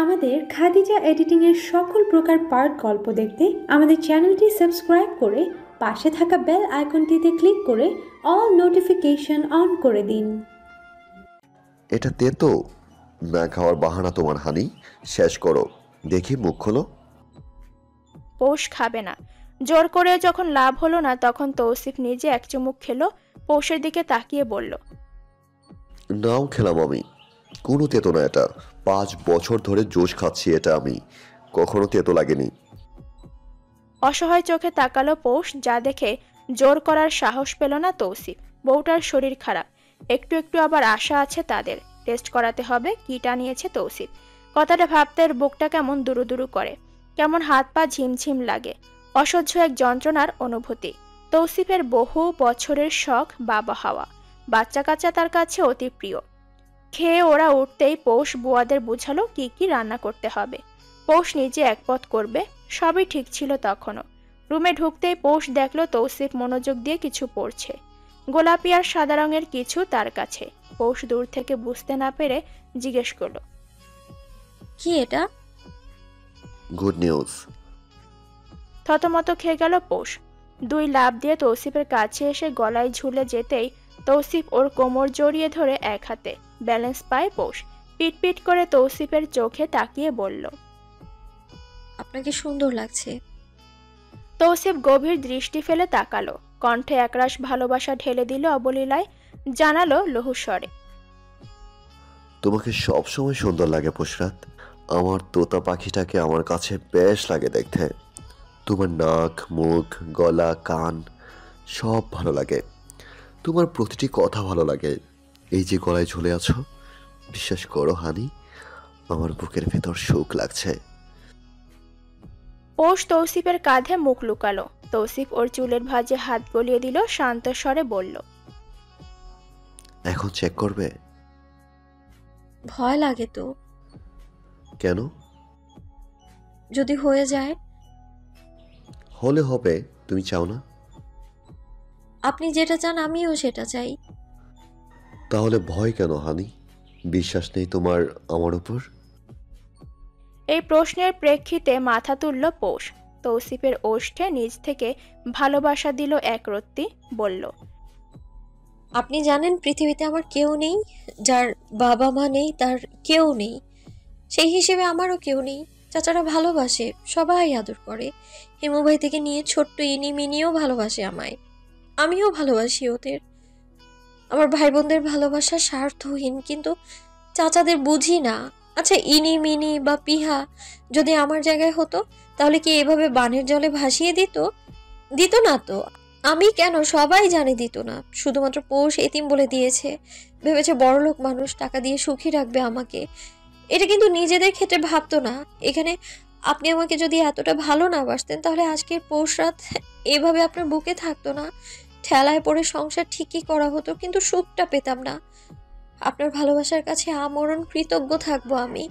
আমাদের খাদিজা এডিটিং এর সকল প্রকার পার্ট গল্প দেখতে আমাদের চ্যানেলটি সাবস্ক্রাইব করে পাশে থাকা বেল আইকনটিতে ক্লিক করে অল নোটিফিকেশন অন করে দিন। এটা তেতো না খাওয়ার বাহানা তোমার হানি, শেষ করো, দেখি মুখ খোলো। পৌষ খাবে না। জোর করে যখন লাভ হলো না তখন তৌসিফ নিজে এক চুমুক খেলো, পৌষের দিকে তাকিয়ে বলল, নাও খেলাম আমি, কোনো তেতো না এটা, 5 বছর ধরে জোশ খাচ্ছি এটা আমি, কখনো তেতো লাগেনি। অসহায় চোখে তাকালো পৌষ, যা দেখে জোর করার সাহস পেল না তৌসিফ। বউটার শরীর খারাপ, একটু একটু আবার আশা আছে তাদের, টেস্ট করাতে হবে কিটা নিয়েছে তৌসিফ। কথাটা ভাবতে বুকটা কেমন দুরু দুরু করে, কেমন হাত পা ঝিমঝিম লাগে, অসহ্য এক যন্ত্রণার অনুভূতি। তৌসিফের বহু বছরের শখ বাবা হওয়া, বাচ্চা কাচ্চা তার কাছে অতি প্রিয়। খেয়ে ওরা উঠতেই পৌষ বুয়াদের বুঝালো কি কি রান্না করতে হবে। পৌষ নিজে একপথ করবে, সবই ঠিক ছিল তখনও। রুমে ঢুকতেই পৌষ দেখলো তৌসিফ মনোযোগ দিয়ে কিছু পড়ছে, গোলাপি আর সাদা রঙের কিছু তার কাছে। পৌষ দূর থেকে বুঝতে না পেরে জিজ্ঞেস করলো, কি এটা? Good news. থতমত খেয়ে গেল পৌষ। 2 লাফ দিয়ে তৌসিফের কাছে এসে গলায় ঝুলে যেতেই তৌসিফ ওর কোমর জড়িয়ে ধরে এক হাতে ব্যালেন্স পায় পৌষ। পিটপিট করে তৌসিফের চোখে তাকিয়ে বলল, আপনাকে সুন্দর লাগছে। তৌসিফ গভীর দৃষ্টি ফেলে তাকালো, কণ্ঠে একরাশ ভালোবাসা ঢেলে দিল অবলীলায়, জানালো লহুস্বরে, তোমাকে সবসময় সুন্দর লাগে পুশরাত, আমার তোতা পাখিটাকে আমার কাছে বেশ লাগে দেখতে। তোমার নাক, মুখ, গলা, কান সব ভালো লাগে, তোমার প্রতিটি কথা ভালো লাগে। এই যে গলায় ঝুলে আছো, বিশ্বাস করো হানি, আমার বুকের ভেতর সুখ লাগছে। পৌষ তৌসিফের কাঁধে মুখ লুকালো। তৌসিফ ওর চুলের ভাঁজে হাত গলিয়ে দিল, শান্ত স্বরে বলল, এখন চেক করবে? ভয় লাগে তো। কেন? যদি হয়ে যায়? হলে হবে, তুমি চাও না? আপনি যেটা চান আমিও সেটা চাই। তাহলে ভয় কেন হানি? বিশ্বাস নেই তোমার আমার উপর? এই প্রশ্নের প্রেক্ষিতে মাথা তুলল পৌষ। তৌসিফের ওষ্ঠে নিজ থেকে ভালোবাসা দিল এক রত্তি, বলল, আপনি জানেন পৃথিবীতে আমার কেউ নেই, যার বাবা মা নেই তার কেউ নেই, সেই হিসেবে আমারও কেউ নেই। চাচারা ভালোবাসে, সবাই আদর করে, হিমু ভাই থেকে নিয়ে ছোট্ট ইনি মিনিও ভালোবাসে আমায়, আমিও ভালোবাসি ওদের। আমার ভাই বোনদের ভালোবাসা স্বার্থহীন, কিন্তু চাচাদের বুঝি না। আচ্ছা, ইনি মিনি বা পিহা যদি আমার জায়গায় হতো তাহলে কি এভাবে বানের জলে ভাসিয়ে দিত? দিত না তো। আমি কেন, সবাই জানে দিত না। শুধুমাত্র পৌষ এতিম বলে দিয়েছে, ভেবেছে বড়লোক মানুষ, টাকা দিয়ে সুখী রাখবে আমাকে। এটা কিন্তু নিজেদের ক্ষেত্রে ভাবতো না। এখানে আপনি আমাকে যদি এতটা ভালো না বাসতেন তাহলে আজকের পৌষ রাত এভাবে আপনার বুকে থাকতো না। ঠেলায় পড়ে সংসার ঠিকই করা হতো, কিন্তু সুখটা পেতাম না। আপনার ভালোবাসার কাছে আমরণ কৃতজ্ঞ থাকবো আমি।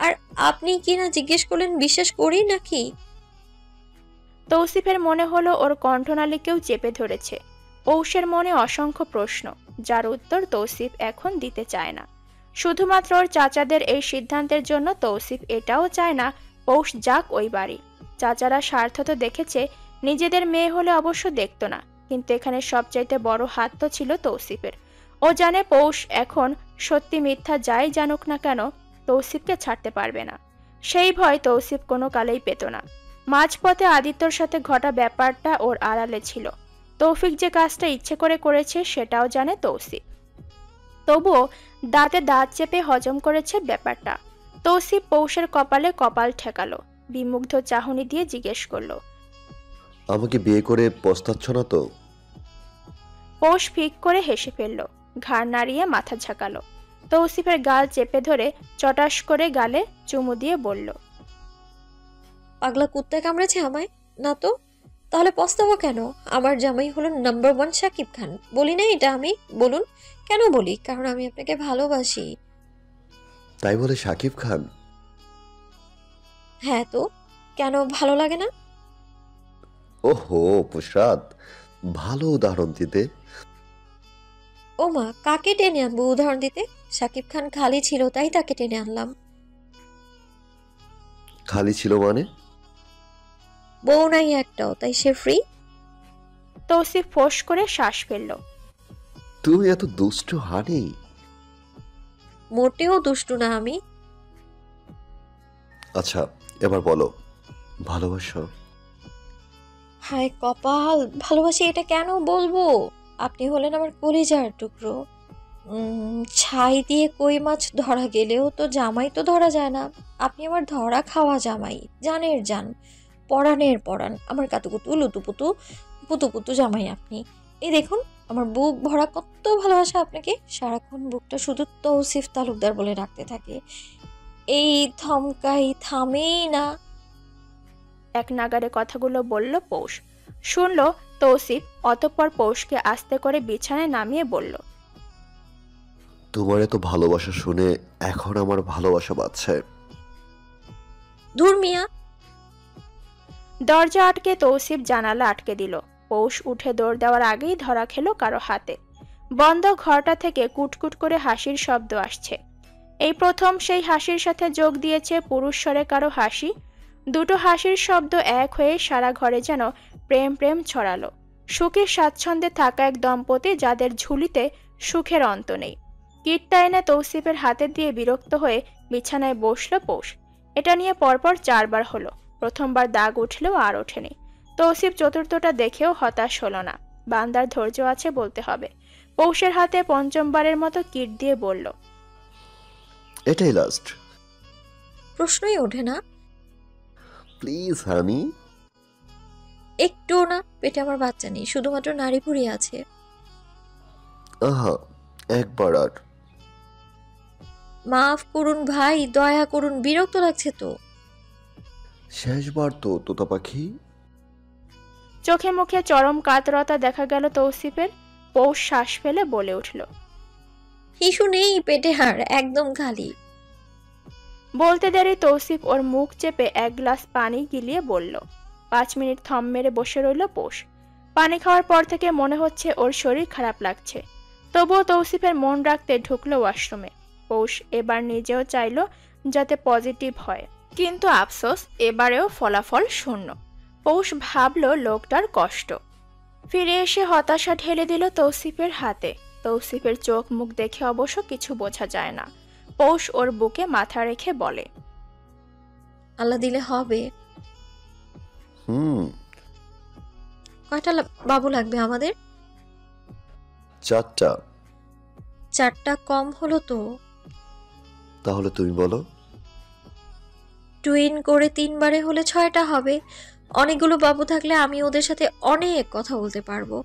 আর আপনি কি না জিজ্ঞেস করলেন বিশ্বাস করি নাকি? তৌসিফের মনে হলো ওর কণ্ঠনালীকেও চেপে ধরেছে। পৌষের মনে অসংখ্য প্রশ্ন, যার উত্তর তৌসিফ এখন দিতে চায় না। শুধুমাত্র ওর চাচাদের এই সিদ্ধান্তের জন্য তৌসিফ এটাও চায় না পৌষ যাক ওই বাড়ি। চাচারা স্বার্থ তো দেখেছে, নিজেদের মেয়ে হলে অবশ্য দেখতো না, কিন্তু এখানে সবচাইতে বড় হাত তো ছিল তৌসিফের। ও জানে পৌষ এখন সত্যি মিথ্যা যাই জানুক না কেন তৌসিফকে ছাড়তে পারবে না। সেই ভয় তৌসিফ কোনো কালেই পেত না। মাঝপথে আদিত্যর সাথে ঘটা ব্যাপারটা ওর আড়ালে ছিল। তৌফিক যে কাজটা ইচ্ছে করে করেছে সেটাও জানে তৌসিফ, তবুও দাঁতে দাঁত চেপে হজম করেছে ব্যাপারটা। তৌসিফ পৌষের কপালে কপাল ঠেকালো, বিমুগ্ধ চাহনি দিয়ে জিজ্ঞেস করলো, আমাকে বিয়ে করে পস্তাচ্ছ না তো? পৌষ ফিক করে হেসে ফেলল, ঘাড় নাড়িয়ে মাথা ঝাঁকালো। তৌসিফের গাল চেপে ধরে চটাস করে গালে চুমু দিয়ে বলল, পাগলা কুত্তা কামড়েছে আমায়? না তো। তাহলে পস্তাবো কেন? আমার জামাই হলো নাম্বার 1 শাকিব খান। বলি না এটা আমি? বলুন। কেন বলি? কারণ আমি আপনাকে ভালোবাসি। তাই বলে শাকিব খান? হ্যাঁ তো, কেন ভালো লাগে না? ওহো পুশরাত, ভালো উদাহরণ দিতে। ও মা, কাকে টেনে আনবো উদাহরণ দিতে? সাকিব খান খালি ছিল তাই তাকে টেনে আনলাম। খালি ছিল মানে? বউ নাই একটাও, তাই সে ফ্রি। তৌসিফ ফোঁস করে শ্বাস ফেলল। তুমি এত দুষ্টু হানি? মোটেও দুষ্টু না আমি। আচ্ছা, এবার বলো, ভালোবাসো? হায় কপাল, ভালোবাসি এটা কেন বলবো? আপনি হলেন আমার কলিজার টুকরো। ছাই দিয়ে কই মাছ ধরা গেলেও তো জামাই তো ধরা যায় না। আপনি আমার ধরা খাওয়া জামাই, জানের জান, পরাণের পরাণ, আমার কাতুকুতু লুতুপুতু পুতুপুতু জামাই আপনি। এই দেখুন, আমার বুক ভরা কত ভালোবাসা আপনাকে। সারাক্ষণ বুকটা শুধু তৌসিফ তালুকদার বলে রাখতে থাকে। এই থমকাই থামেই না। এক নাগারে কথাগুলো বলল পৌষ। শুনল তৌসিফ, অতঃপর পৌষকে আস্তে করে বিছানায় নামিয়ে বলল, তোমার এত ভালোবাসা শুনে এখন আমার ভালোবাসা বাড়ছে। ধুর মিয়া। দরজা আটকে তৌসিফ জানালা আটকে দিল। পৌষ উঠে দৌড় দেওয়ার আগেই ধরা খেল কারো হাতে। বন্ধ ঘরটা থেকে কুটকুট করে হাসির শব্দ আসছে। এই প্রথম সেই হাসির সাথে যোগ দিয়েছে পুরুষ স্বরে কারো হাসি। দুটো হাসির শব্দ এক হয়ে সারা ঘরে যেন প্রেম প্রেম ছড়ালো। সুখের স্বাচ্ছন্দ্যে থাকা এক দম্পতি যাদের ঝুলিতে সুখের অন্ত নেই। কিটটা এনে তৌসিফের হাতে দিয়ে বিরক্ত হয়ে বিছানায় বসল পৌষ। এটা নিয়ে পরপর 4 বার হলো। প্রথমবার দাগ উঠলেও আর ওঠেনি। তৌসিফ চতুর্থটা দেখেও হতাশ হলো না। বান্দার ধৈর্য আছে বলতে হবে। পৌষের হাতে পঞ্চমবারের মতো কিট দিয়ে বলল, এটাই লাস্ট। প্রশ্নই ওঠে না। প্লিজ হানি। একটুও না, পেটে আমার বাচ্চা নেই, শুধুমাত্র নাড়ি ভুঁড়ি আছে। আহা, একবার আর। মাফ করুন ভাই, দয়া করুন, বিরক্ত লাগছে তো। শেষবার তো তোতা পাখি। চোখে মুখে চরম কাতরতা দেখা গেল তৌসিফের। পৌষ শ্বাস ফেলে বলে উঠল, শিশু নেই পেটে, হাড় একদম খালি। বলতে দেরি তৌসিফ ওর মুখ চেপে 1 গ্লাস পানি গিলিয়ে বলল। 5 মিনিট থম মেরে বসে রইল পৌষ। পানি খাওয়ার পর থেকে মনে হচ্ছে ওর শরীর খারাপ লাগছে। তবুও তৌসিফের মন রাখতে ঢুকলো ওয়াশরুমে। পৌষ এবার নিজেও চাইল যাতে পজিটিভ হয়, কিন্তু আফসোস এবারেও ফলাফল শূন্য। পৌষ ভাবল লোকটার কষ্ট। ফিরে এসে হতাশা ঢেলে দিল তৌসিফের হাতে। তৌসিফের চোখ মুখ দেখে অবশ্য কিছু বোঝা যায় না। পৌষ ওর বুকে মাথা রেখে বলে, আল্লাহ দিলে হবে। কয়টা বাবু লাগবে আমাদের? 4টা। 4টা কম হলো তো। তাহলে তুমি বলো। টুইন করে 3 বারে হলে 6টা হবে। অনেকগুলো বাবু থাকলে আমি ওদের সাথে অনেক কথা বলতে পারবো।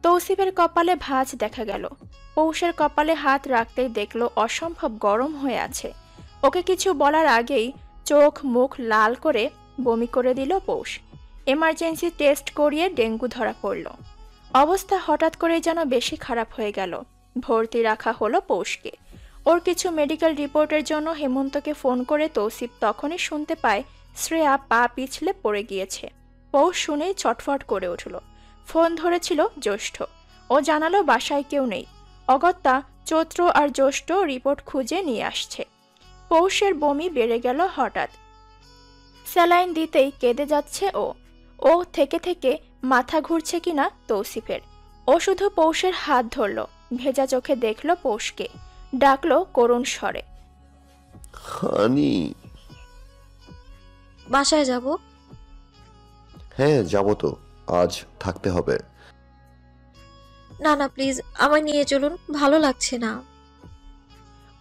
তৌসিফের কপালে ভাঁজ দেখা গেল। পৌষের কপালে হাত রাখতেই দেখলো অসম্ভব গরম হয়ে আছে। ওকে কিছু বলার আগেই চোখ মুখ লাল করে বমি করে দিল পৌষ। এমার্জেন্সি টেস্ট করিয়ে ডেঙ্গু ধরা পড়ল। অবস্থা হঠাৎ করে যেন বেশি খারাপ হয়ে গেল। ভর্তি রাখা হলো পৌষকে। ওর কিছু মেডিকেল রিপোর্টের জন্য হেমন্তকে ফোন করে তৌসিফ তখনই শুনতে পায় শ্রেয়া পা পিছলে পড়ে গিয়েছে। পৌষ শুনেই ছটফট করে উঠল। ফোন ধরেছিল জ্যৈষ্ঠ। ও জানালো বাসায় কেউ নেই। অগত্যা চৈত্র আর জ্যৈষ্ঠ রিপোর্ট খুঁজে নিয়ে আসছে। পৌষের বমি বেড়ে গেল হঠাৎ। স্যালাইন দিতেই কেঁদে যাচ্ছে ও। ও থেকে থেকে মাথা ঘুরছে কিনা তৌসিফের। ও শুধু পৌষের হাত ধরল, ভেজা চোখে দেখলো পৌষকে, ডাকলো করুণ স্বরে, হানি। বাসায় যাব। হ্যাঁ যাবো তো, আজ থাকতে হবে। না না প্লিজ, আমায় নিয়ে চলুন, ভালো লাগছে না।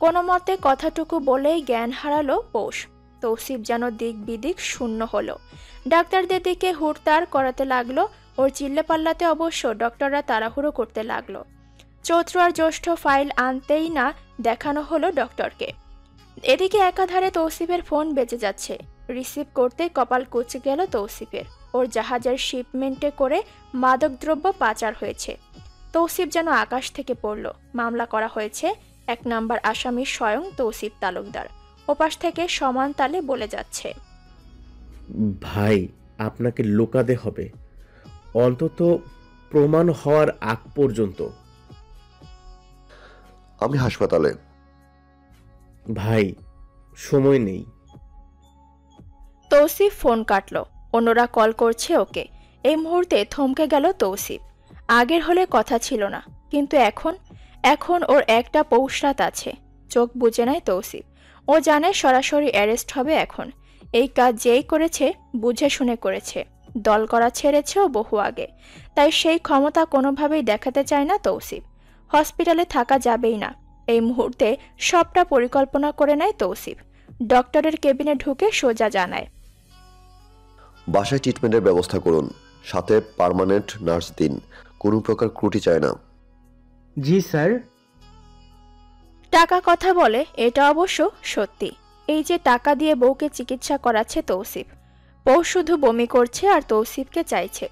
কোনো মতে কথাটুকু বলেই জ্ঞান হারালো পৌষ। তৌসিফ যেন দিক বিদিক শূন্য হলো। ডাক্তারদের দিকে হুড়তাড় করাতে লাগলো। ওর চিল্লাপাল্লাতে অবশ্য ডক্টররা তাড়াহুড়ো করতে লাগলো। চৈত্র আর জ্যৈষ্ঠ ফাইল আনতেই না দেখানো হলো ডক্টরকে। এদিকে একাধারে তৌসিফের ফোন বেজে যাচ্ছে। রিসিভ করতে কপাল কুঁচকে গেল তৌসিফের। ওর জাহাজের শিপমেন্টে করে মাদকদ্রব্য পাচার হয়েছে। তৌসিফ যেন আকাশ থেকে পড়ল। মামলা করা হয়েছে। 1 নাম্বার আসামি স্বয়ং তৌসিফ তালুকদার। ওপাশ থেকে সমান তালে বলে যাচ্ছে, ভাই আপনাকে লুকাতে হবে, অন্তত প্রমাণ হওয়ার আগ পর্যন্ত। আমি হাসপাতালে। ভাই, সময় নেই। তৌসিফ ফোন কাটলো। অন্যরা কল করছে ওকে। এই মুহূর্তে থমকে গেল তৌসিফ। আগের হলে কথা ছিল না, কিন্তু এখন ওর একটা পৌষরাত আছে। চোখ বুজে নেয় তৌসিফ। ও জানে সরাসরি অ্যারেস্ট হবে এখন। এই কাজ যেই করেছে বুঝে শুনে করেছে। দল করা ছেড়েছেও বহু আগে। তাই সেই ক্ষমতা কোনোভাবেই দেখাতে চায় না তৌসিফ। হসপিটালে থাকা যাবেই না। এই মুহূর্তে সবটা পরিকল্পনা করে নেয় তৌসিফ। ডক্টরের কেবিনে ঢুকে সোজা জানায়, বাসায় ট্রিটমেন্টের ব্যবস্থা করুন, সাথে পার্মানেন্ট নার্স দিন, কোনো প্রকার ত্রুটি চাই না। জি স্যার। টাকা কথা বলে, এটা অবশ্য সত্যি। এই যে টাকা দিয়ে বউকে চিকিৎসা করাচ্ছে তৌসিফ, বউ শুধু বমি করছে আর তৌসিফকে চাইছে।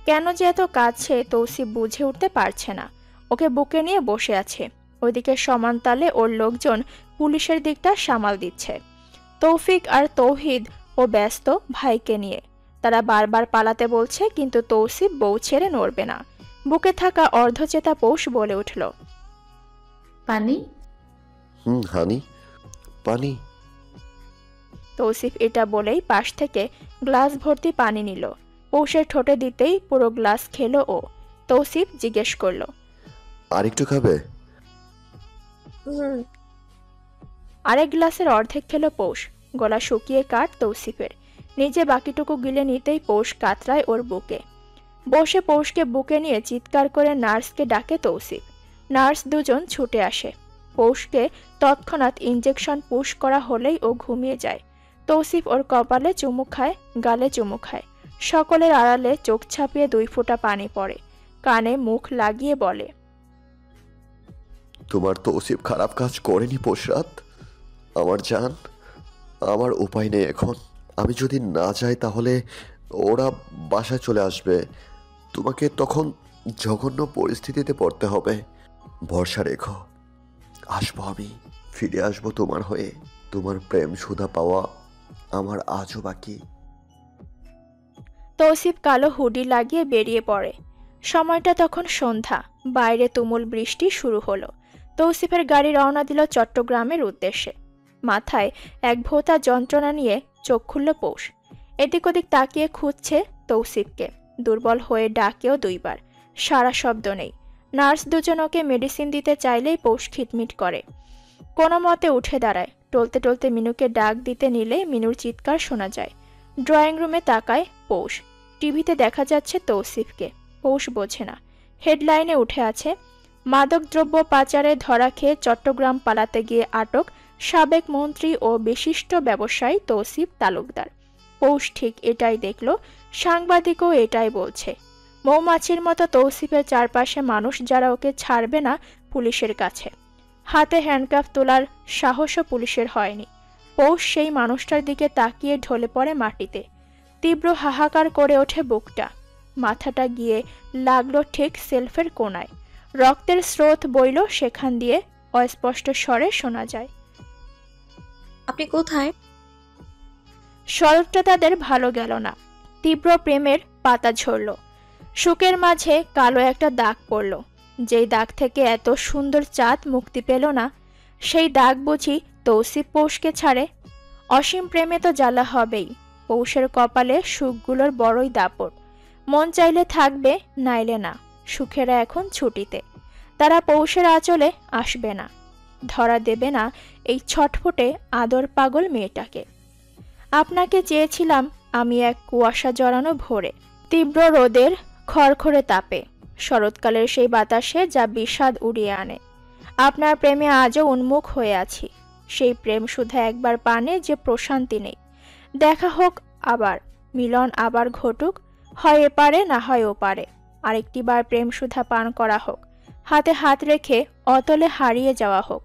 কেন যে এত কাঁদছে তৌসিফ বুঝে উঠতে পারছে না। ওকে বুকে নিয়ে বসে আছে। ওইদিকে সমান তালে ওর লোকজন পুলিশের দিকটা সামাল দিচ্ছে। তৌফিক আর তৌহিদ ও ব্যস্ত ভাইকে নিয়ে। তারা বারবার পালাতে বলছে, কিন্তু তৌসিফ বউ ছেড়ে নড়বে না। বুকে থাকা অর্ধচেতা পৌষ বলে উঠল, পানি। হানি, পানি। তৌসিফ এটা বলেই পাশ থেকে গ্লাস ভর্তি পানি নিল। পৌষের ঠোঁটে দিতেই পুরো গ্লাস খেলো ও। তৌসিফ জিজ্ঞেস করলো, আরেকটু খাবে? আরেক গ্লাসের অর্ধেক খেলো পৌষ। গলা শুকিয়ে কাট তৌসিফের। নিজে বাকিটুকু গিলে নিতেই পৌষ কাতরায় ওর বুকে। বসে পৌষকে বুকে নিয়ে চিৎকার করে নার্সকে ডাকে তৌসিফ। নার্স দুজন ছুটে আসে। পৌষকে তৎক্ষণাৎ ইঞ্জেকশন পুশ করা হলেই ও ঘুমিয়ে যায়। তৌসিফ ওর কপালে চুমু খায়, গালে চুমু খায়। সকলের আড়ালে চোখ ছাপিয়ে 2 ফোঁটা পানি পড়ে। কানে মুখ লাগিয়ে বলে, তোমার তৌসিফ খারাপ কাজ করেনি পোশরাত। আমার জান, আমার উপায় নেই এখন। আমি যদি না যাই তাহলে ওরা বাসায় চলে আসবে। তোমাকে তখন জঘন্য পরিস্থিতিতে পড়তে হবে। ভরসা রেখো, আসবো আমি, ফিরে আসবো তোমার হয়ে। তোমার প্রেম সুধা পাওয়া আমার আজও বাকি। তৌসিফ কালো হুডি লাগিয়ে বেরিয়ে পড়ে। সময়টা তখন সন্ধ্যা। বাইরে তুমুল বৃষ্টি শুরু হলো। তৌসিফের গাড়ি রওনা দিল চট্টগ্রামের উদ্দেশ্যে। মাথায় এক ভোঁতা যন্ত্রণা নিয়ে চোখ খুলল পৌষ। এদিক ওদিক তাকিয়ে খুঁজছে তৌসিফকে। দুর্বল হয়ে ডাকেও 2 বার। সারা শব্দ নেই। নার্স দুজন ওকে মেডিসিন দিতে চাইলেই পৌষ খিটমিট করে। কোনো মতে উঠে দাঁড়ায়। টলতে টলতে মিনুকে ডাক দিতে নিলে মিনুর চিৎকার শোনা যায়। ড্রয়িং রুমে তাকায় পৌষ। টিভিতে দেখা যাচ্ছে তৌসিফকে। পৌষ বোঝে না। হেডলাইনে উঠে আছে, মাদকদ্রব্য পাচারে ধরা খেয়ে চট্টগ্রাম পালাতে গিয়ে আটক সাবেক মন্ত্রী ও বিশিষ্ট ব্যবসায়ী তৌসিফ তালুকদার। পৌষ ঠিক এটাই দেখল। সাংবাদিকও এটাই বলছে। মৌমাছির মতো তৌসিফের চারপাশে মানুষ, যারা ওকে ছাড়বে না পুলিশের কাছে। হাতে হ্যান্ডকাফ তোলার সাহসও পুলিশের হয়নি। পৌষ সেই মানুষটার দিকে তাকিয়ে ঢলে পড়ে মাটিতে। তীব্র হাহাকার করে ওঠে বুকটা। মাথাটা গিয়ে লাগলো ঠিক সেলফের কোণায়। রক্তের স্রোত বইল সেখান দিয়ে। অস্পষ্ট স্বরে শোনা যায়, আপনি কোথায়? স্বরূপটা তাদের ভালো গেল না। তীব্র প্রেমের পাতা ঝরল। শোকের মাঝে কালো একটা দাগ পড়ল। যেই দাগ থেকে এত সুন্দর চাঁদ মুক্তি পেল না, সেই দাগ বুঝি তৌসিফ পৌষকে ছাড়ে। অসীম প্রেমে তো জ্বালা হবেই। পৌষের কপালে সুখগুলোর বড়ই দাপট। মন চাইলে থাকবে, নাইলে না। সুখেরা এখন ছুটিতে। তারা পৌষের আঁচলে আসবে না, ধরা দেবে না এই ছটফটে আদর পাগল মেয়েটাকে। আপনাকে চেয়েছিলাম আমি এক কুয়াশা জড়ানো ভোরে, তীব্র রোদের খড়খড়ে তাপে, শরৎকালের সেই বাতাসে যা বিষাদ উড়িয়ে আনে। আপনার প্রেমে আজও উন্মুখ হয়ে আছি। সেই প্রেম শুধু একবার পানে যে প্রশান্তি নেই। দেখা হোক আবার, মিলন আবার ঘটুক, হয় এপারে না হয় ওপারে। আরেকটি বার প্রেম সুধা পান করা হোক। হাতে হাত রেখে অতলে হারিয়ে যাওয়া হোক।